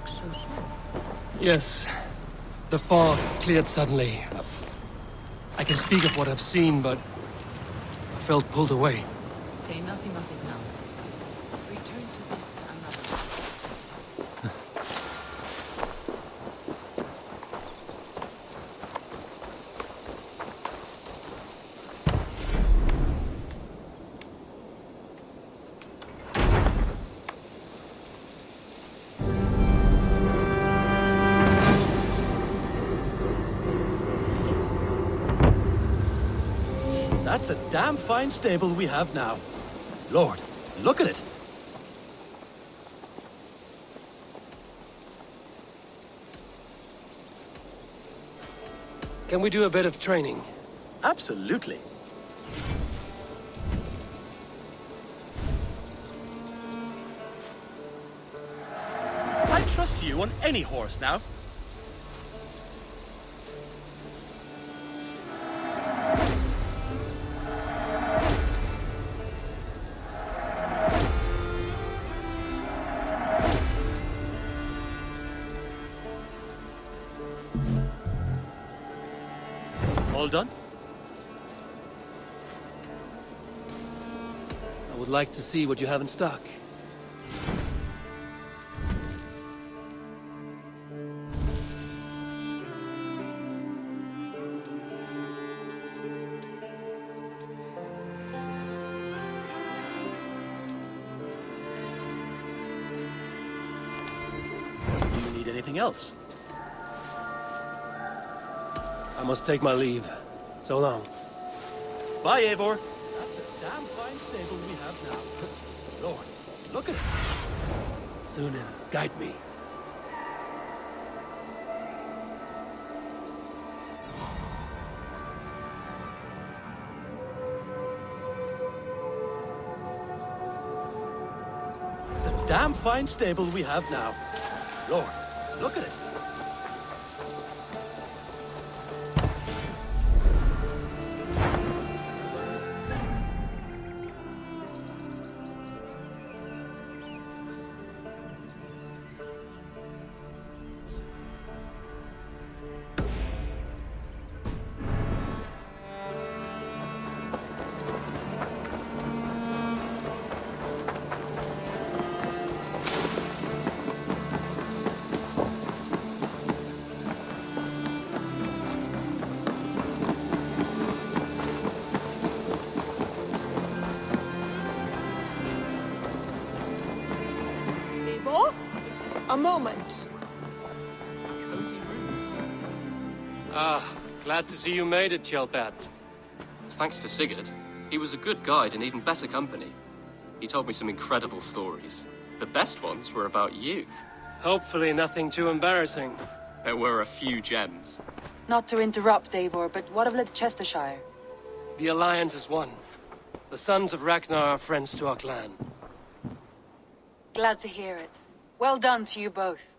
back so soon? Yes. The fog cleared suddenly. I can speak of what I've seen, but I felt pulled away. Say nothing of it now. Return to this another. That's a damn fine stable we have now. Lord, look at it. Can we do a bit of training? Absolutely. I trust you on any horse now. All done? I would like to see what you have in stock. Do you need anything else? I must take my leave. So long. Bye, Eivor. That's a damn fine stable we have now. Lord, look at it. Sunan, guide me. It's a damn fine stable we have now. Lord, look at it. A moment. Ah, glad to see you made it, Chelpat. Thanks to Sigurd. He was a good guide and even better company. He told me some incredible stories. The best ones were about you. Hopefully nothing too embarrassing. There were a few gems. Not to interrupt, Eivor, but what of Leicestershire? The Alliance is one. The sons of Ragnar are friends to our clan. Glad to hear it. Well done to you both.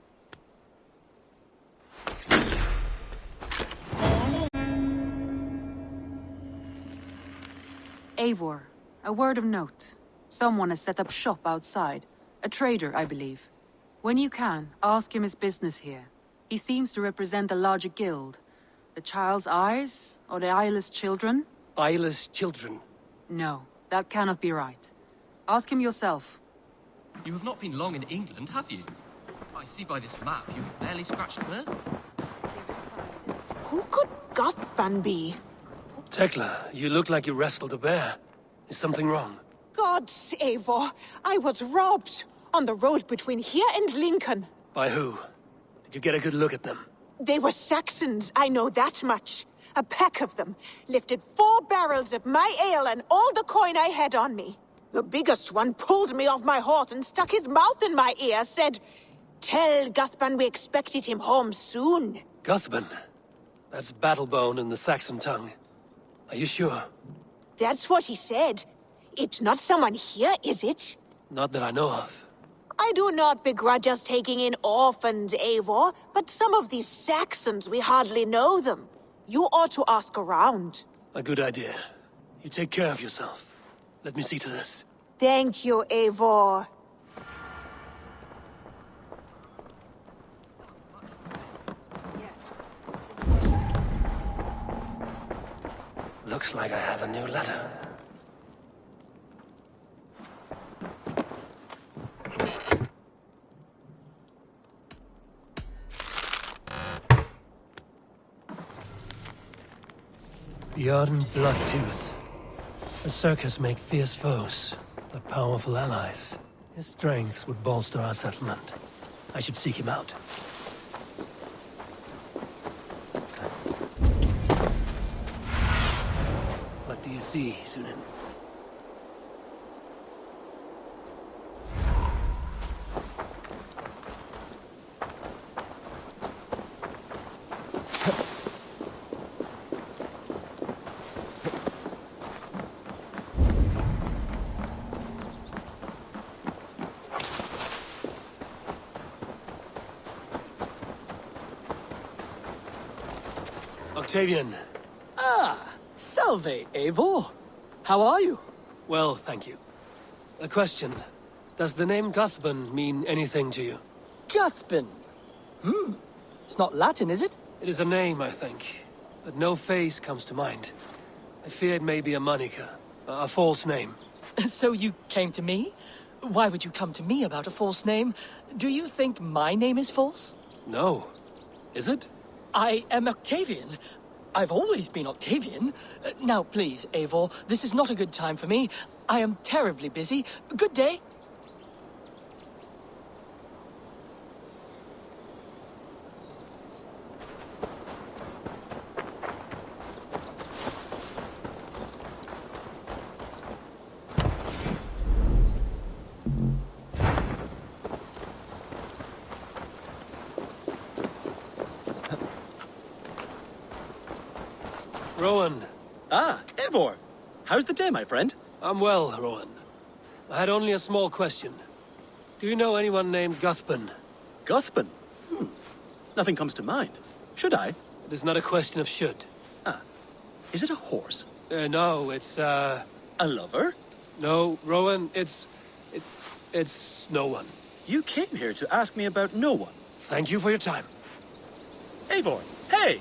Eivor, a word of note. Someone has set up shop outside. A trader, I believe. When you can, ask him his business here. He seems to represent a larger guild. The Child's Eyes, or the Eyeless Children? Eyeless children. No, that cannot be right. Ask him yourself. You have not been long in England, have you? I see by this map you've barely scratched the mud. Who could Gothvan be? Tekla, you look like you wrestled a bear. Is something wrong? Gods, Eivor, I was robbed on the road between here and Lincoln. By who? Did you get a good look at them? They were Saxons, I know that much. A pack of them lifted 4 barrels of my ale and all the coin I had on me. The biggest one pulled me off my horse and stuck his mouth in my ear, said, "Tell Guthban we expected him home soon." Guthban? That's Battlebone in the Saxon tongue. Are you sure? That's what he said. It's not someone here, is it? Not that I know of. I do not begrudge us taking in orphans, Eivor, but some of these Saxons, we hardly know them. You ought to ask around. A good idea. You take care of yourself. Let me see to this. Thank you, Eivor. Looks like I have a new letter. Beyond Bloodtooth. The circus make fierce foes, but powerful allies. His strength would bolster our settlement. I should seek him out. What do you see, Sunan? Octavian. Salve, Eivor. How are you? Well, thank you. A question. Does the name Guthban mean anything to you? Guthban. It's not Latin, is it? It is a name, I think, but no face comes to mind. I fear it may be a moniker, a false name. So you came to me? Why would you come to me about a false name? Do you think my name is false? No. Is it? I am Octavian. I've always been Octavian. Now, please, Eivor, this is not a good time for me. I am terribly busy. Good day. Rowan. Ah, Eivor. How's the day, my friend? I'm well, Rowan. I had only a small question. Do you know anyone named Guthban? Guthban? Nothing comes to mind. Should I? It is not a question of should. Is it a horse? No, it's, A lover? No, Rowan, it's no one. You came here to ask me about no one. Thank you for your time. Eivor, hey!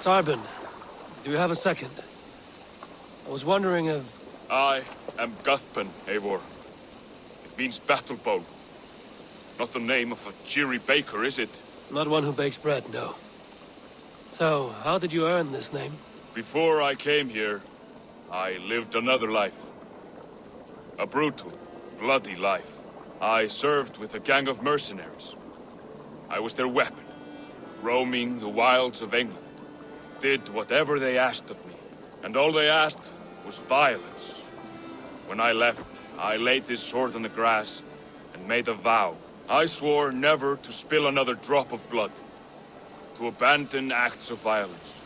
Tarbin, do you have a second? I was wondering if... I am Guthban, Eivor. It means battle bow. Not the name of a cheery baker, is it? Not one who bakes bread, no. So, how did you earn this name? Before I came here, I lived another life. A brutal, bloody life. I served with a gang of mercenaries. I was their weapon, roaming the wilds of England. Did whatever they asked of me, and all they asked was violence. When I left, I laid this sword on the grass and made a vow. I swore never to spill another drop of blood, to abandon acts of violence,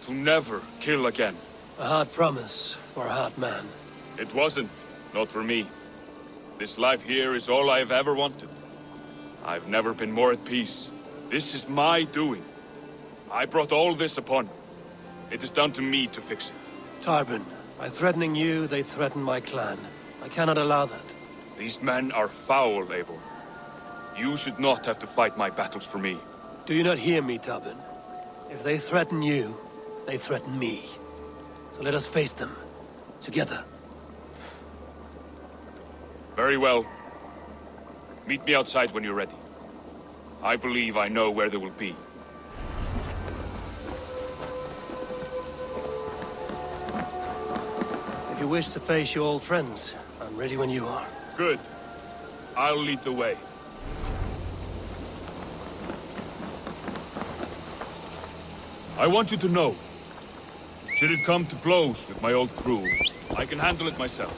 to never kill again. A hard promise for a hard man. It wasn't, not for me. This life here is all I've ever wanted. I've never been more at peace. This is my doing. I brought all this upon me. It is down to me to fix it. Tarbin, by threatening you, they threaten my clan. I cannot allow that. These men are foul, Eivor. You should not have to fight my battles for me. Do you not hear me, Tarbin? If they threaten you, they threaten me. So let us face them. Together. Very well. Meet me outside when you're ready. I believe I know where they will be. If you wish to face your old friends, I'm ready when you are. Good. I'll lead the way. I want you to know, should it come to blows with my old crew, I can handle it myself.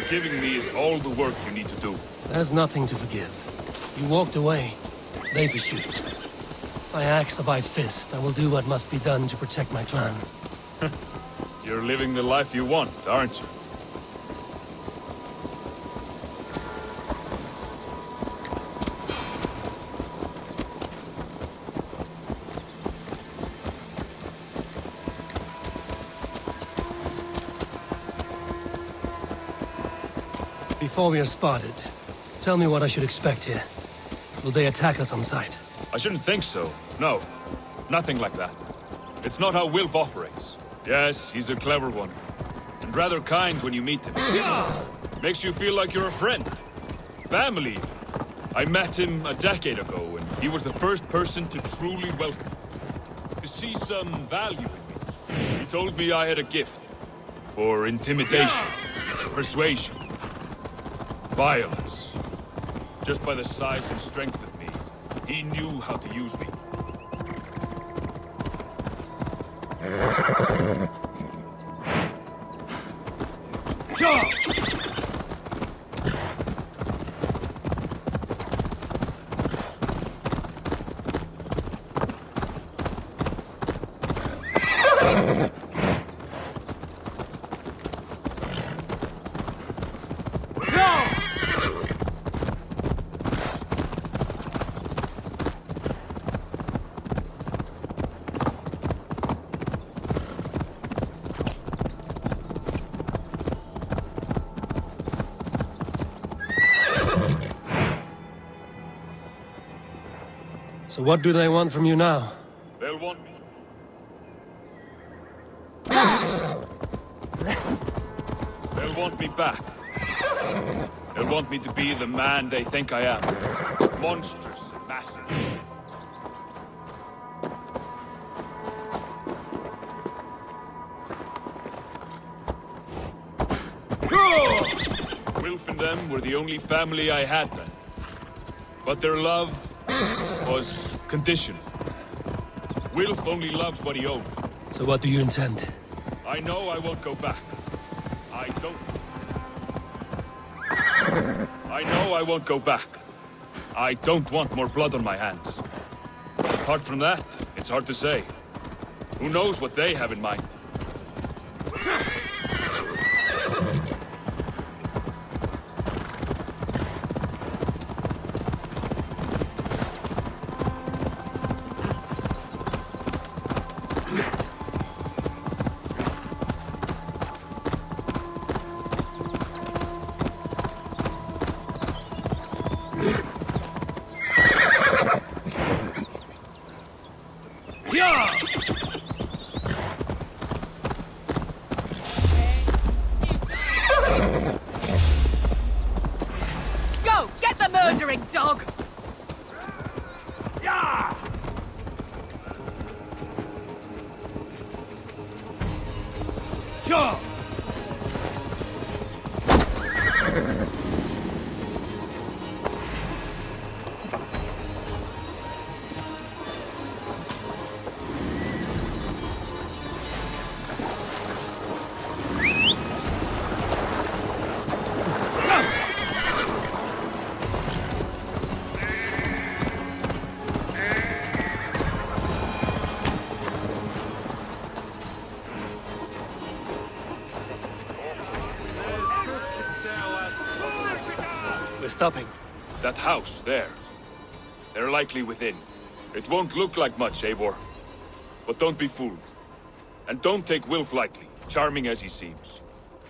Forgiving me is all the work you need to do. There's nothing to forgive. You walked away. They pursued. By axe or by fist, I will do what must be done to protect my clan. You're living the life you want, aren't you? Before we are spotted, tell me what I should expect here. Will they attack us on sight? I shouldn't think so. No. Nothing like that. It's not how Wilf operates. Yes, he's a clever one. And rather kind when you meet him. Makes you feel like you're a friend. Family. I met him a decade ago, and he was the first person to truly welcome me. To see some value in me. He told me I had a gift. For intimidation. Persuasion. Violence. Just by the size and strength of me, he knew how to use me. So what do they want from you now? They'll want me. They'll want me back. They'll want me to be the man they think I am. Monstrous and massive. Wilf and them were the only family I had then. But their love was conditional. Wilf only loves what he owns. So what do you intend? I know I won't go back. I don't. I know I won't go back. I don't want more blood on my hands. Apart from that, it's hard to say. Who knows what they have in mind? Go! Get the murdering dog! We're stopping. That house, there. They're likely within. It won't look like much, Eivor. But don't be fooled. And don't take Wilf lightly, charming as he seems.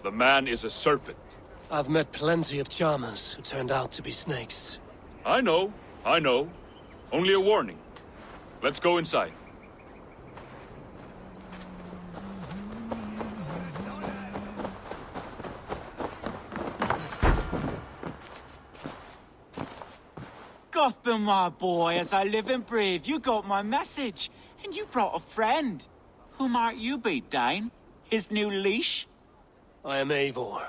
The man is a serpent. I've met plenty of charmers who turned out to be snakes. I know. Only a warning. Let's go inside. Gotham, my boy, as I live and breathe, you got my message. And you brought a friend. Who might you be, Dane? His new leash? I am Eivor,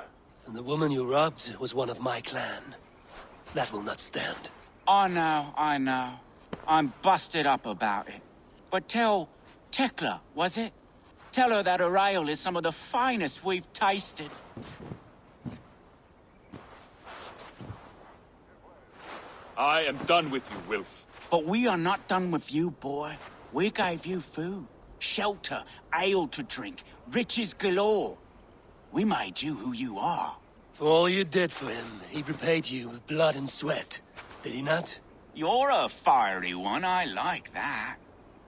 and the woman you robbed was one of my clan. That will not stand. I know. I'm busted up about it. But tell Tekla, was it? Tell her that her ale is some of the finest we've tasted. I am done with you, Wilf. But we are not done with you, boy. We gave you food, shelter, ale to drink, riches galore. We made you who you are. For all you did for him, he repaid you with blood and sweat. Did he not? You're a fiery one, I like that.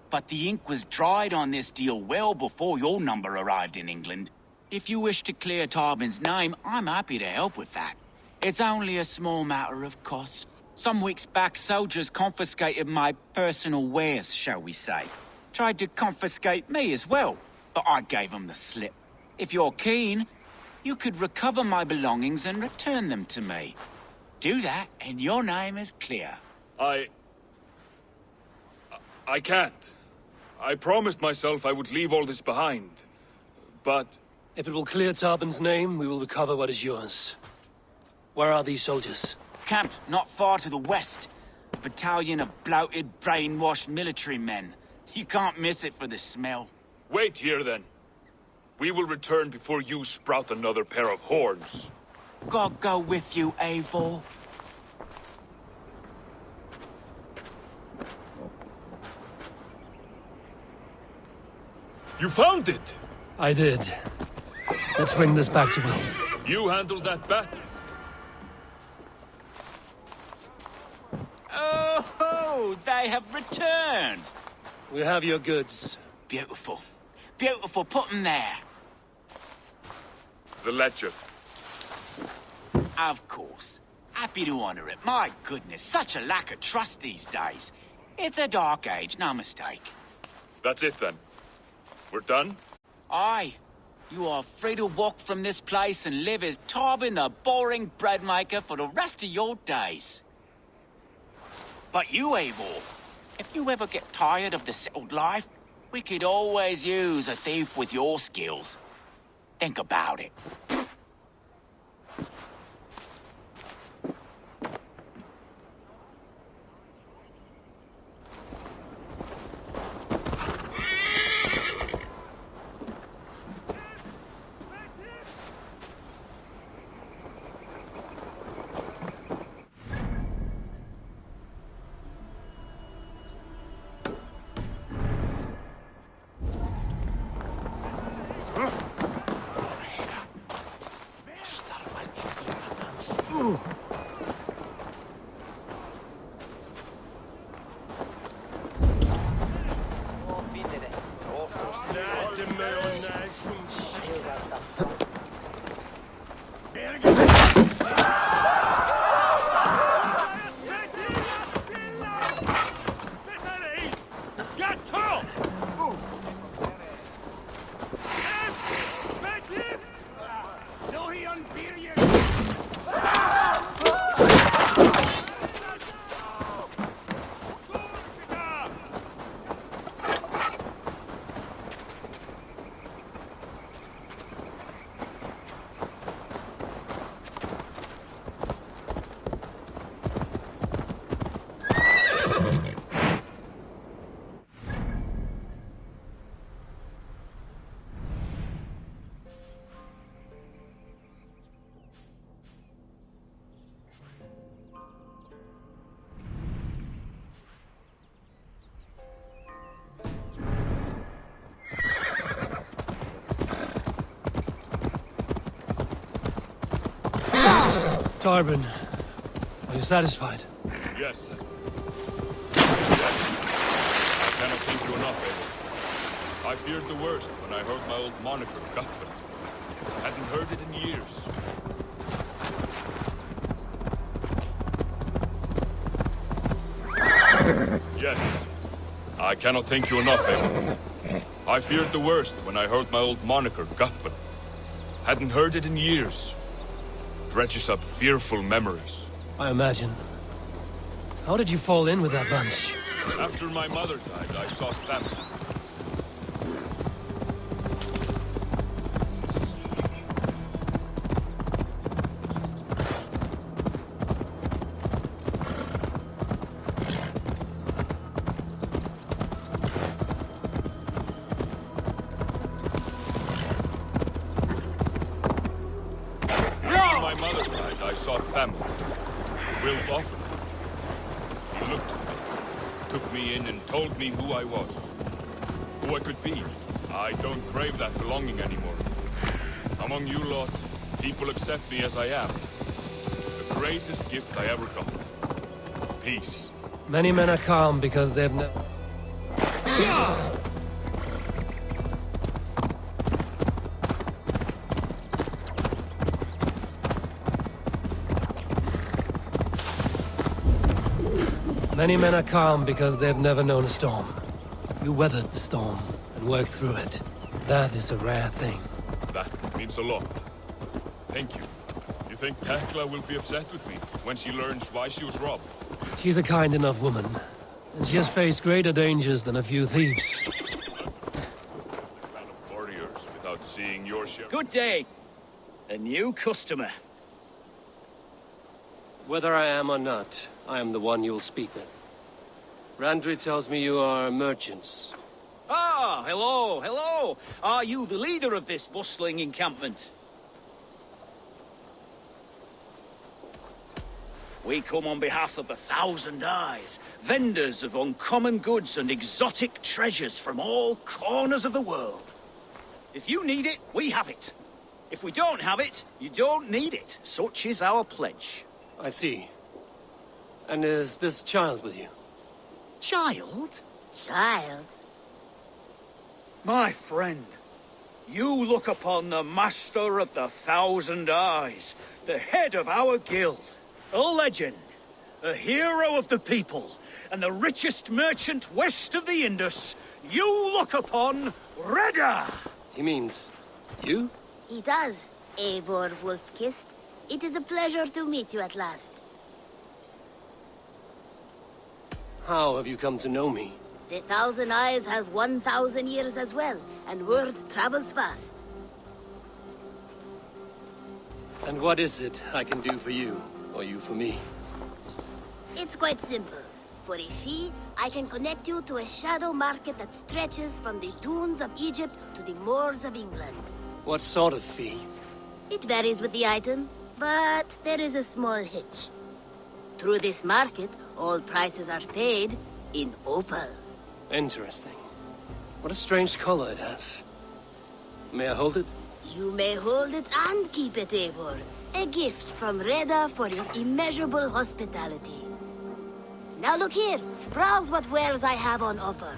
But the ink was dried on this deal well before your number arrived in England. If you wish to clear Tarbin's name, I'm happy to help with that. It's only a small matter of cost. Some weeks back, soldiers confiscated my personal wares, shall we say. Tried to confiscate me as well, but I gave them the slip. If you're keen, you could recover my belongings and return them to me. Do that, and your name is clear. I can't. I promised myself I would leave all this behind. But... If it will clear Tarbin's name, we will recover what is yours. Where are these soldiers? Camped not far to the west. A battalion of bloated, brainwashed military men. You can't miss it for the smell. Wait here, then. We will return before you sprout another pair of horns. God go with you, Eivor. You found it! I did. Let's bring this back to Wilf. You handled that battle. Oh, they have returned. We have your goods. Beautiful. Beautiful, put them there. The ledger. Of course. Happy to honor it. My goodness, such a lack of trust these days. It's a dark age, no mistake. That's it, then. We're done? Aye. You are free to walk from this place and live as Tarbin the boring bread maker for the rest of your days. But you, Eivor, if you ever get tired of the settled life, we could always use a thief with your skills. Think about it. Tarbin, are you satisfied? Yes. Yes. I cannot thank you enough, Eivor. I feared the worst when I heard my old moniker, Guthman. Hadn't heard it in years. Yes. I cannot thank you enough, Eivor. I feared the worst when I heard my old moniker, Guthman. Hadn't heard it in years. Dredges up fearful memories. I imagine. How did you fall in with that bunch? After my mother died, I sought them. After my mother died, I sought family. Wilf offered. called me in and told me who I was. Who I could be. I don't crave that belonging anymore. Among you lot, people accept me as I am. The greatest gift I ever got. Peace. Many men are calm because they've never... Many men are calm because they've never known a storm. You weathered the storm and worked through it. That is a rare thing. That means a lot. Thank you. You think Tekla will be upset with me when she learns why she was robbed? She's a kind enough woman, and she has faced greater dangers than a few thieves. Clan of warriors without seeing your share. Good day. A new customer. Whether I am or not, I am the one you'll speak with. Randri tells me you are merchants. Ah, hello, hello. Are you the leader of this bustling encampment? We come on behalf of 1,000 Eyes, vendors of uncommon goods and exotic treasures from all corners of the world. If you need it, we have it. If we don't have it, you don't need it. Such is our pledge. I see. And is this child with you? Child? Child? My friend, you look upon the master of the 1,000 Eyes, the head of our guild, a legend, a hero of the people, and the richest merchant west of the Indus. You look upon Reda! He means you? He does, Eivor Wolf-Kissed. It is a pleasure to meet you at last. How have you come to know me? The 1,000 Eyes have 1,000 years as well, and word travels fast. And what is it I can do for you, or you for me? It's quite simple. For a fee, I can connect you to a shadow market that stretches from the dunes of Egypt to the moors of England. What sort of fee? It varies with the item, but there is a small hitch. Through this market, all prices are paid in opal. Interesting. What a strange color it has. May I hold it? You may hold it and keep it, Eivor. A gift from Reda for your immeasurable hospitality. Now look here. Browse what wares I have on offer.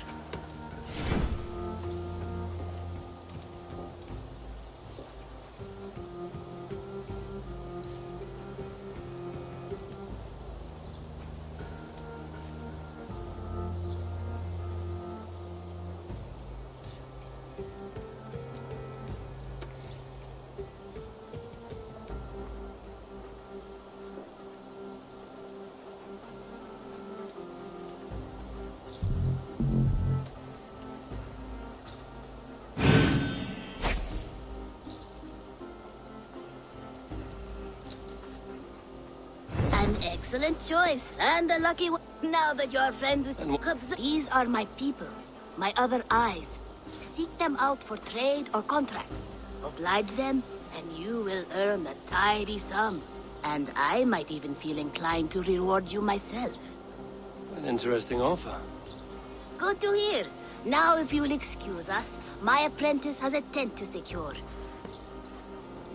An excellent choice, and a lucky one. Now that you're friends with these are my people, my other eyes. Seek them out for trade or contracts. Oblige them, and you will earn a tidy sum. And I might even feel inclined to reward you myself. An interesting offer. Good to hear. Now, if you will excuse us, my apprentice has a tent to secure.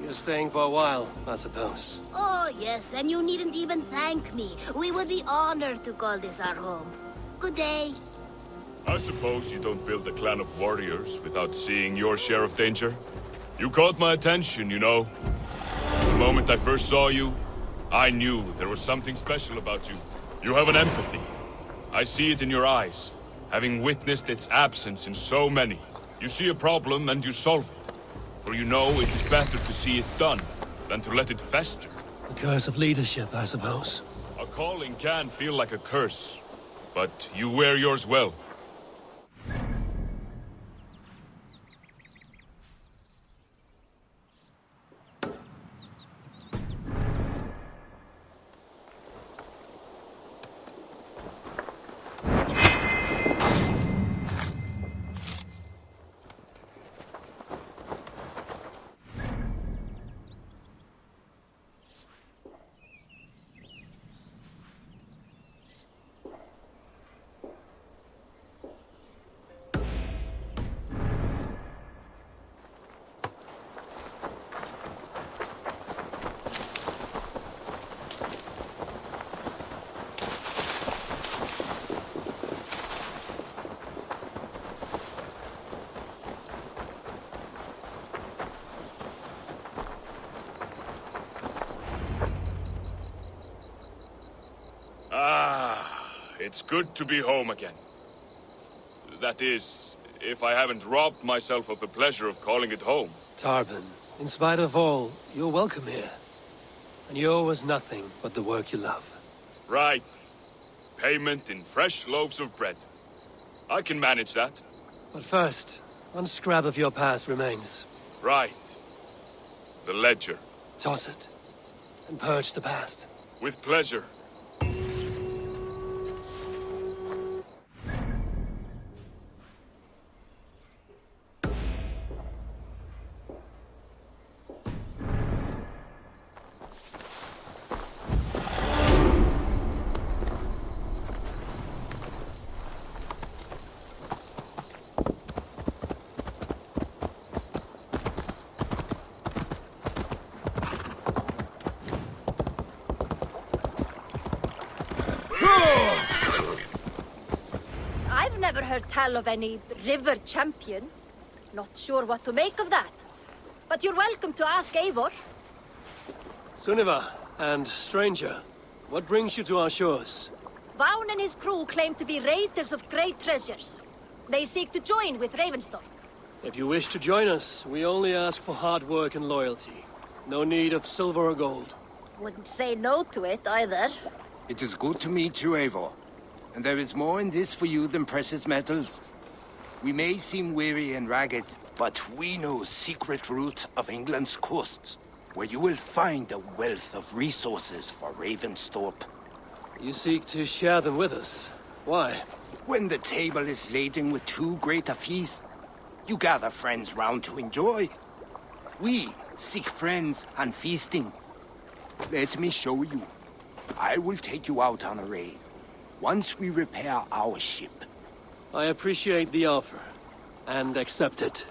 You're staying for a while, I suppose. Oh, yes, and you needn't even thank me. We would be honored to call this our home. Good day. I suppose you don't build a clan of warriors without seeing your share of danger? You caught my attention, you know. The moment I first saw you, I knew there was something special about you. You have an empathy. I see it in your eyes, having witnessed its absence in so many. You see a problem and you solve it. For you know it is better to see it done than to let it fester. The curse of leadership, I suppose. A calling can feel like a curse, but you wear yours well. It's good to be home again. That is, if I haven't robbed myself of the pleasure of calling it home. Tarbin, in spite of all, you're welcome here. And you owe us nothing but the work you love. Right. Payment in fresh loaves of bread. I can manage that. But first, one scrap of your past remains. Right. The ledger. Toss it, and purge the past. With pleasure. I've never heard tell of any river champion. Not sure what to make of that. But you're welcome to ask Eivor. Sunniva, and stranger, what brings you to our shores? Vaughn and his crew claim to be raiders of great treasures. They seek to join with Ravenstorm. If you wish to join us, we only ask for hard work and loyalty. No need of silver or gold. Wouldn't say no to it, either. It is good to meet you, Eivor. And there is more in this for you than precious metals. We may seem weary and ragged, but we know secret routes of England's coasts, where you will find a wealth of resources for Ravensthorpe. You seek to share them with us. Why? When the table is laden with too great a feast, you gather friends round to enjoy. We seek friends and feasting. Let me show you. I will take you out on a raid, once we repair our ship. I appreciate the offer, and accept it.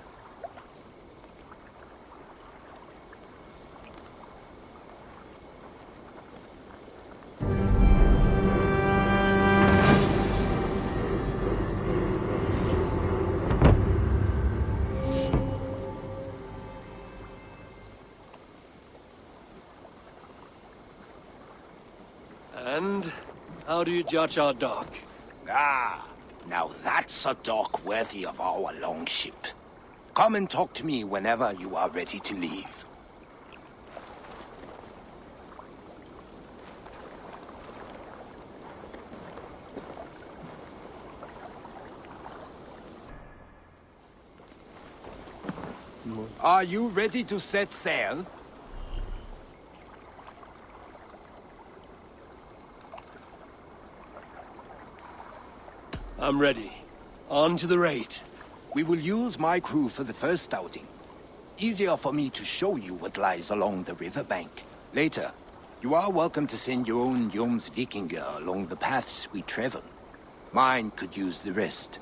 And how do you judge our dock? Ah, now that's a dock worthy of our longship. Come and talk to me whenever you are ready to leave. Are you ready to set sail? I'm ready. On to the raid. We will use my crew for the first outing. Easier for me to show you what lies along the riverbank. Later, you are welcome to send your own Jomsvikinger along the paths we travel. Mine could use the rest.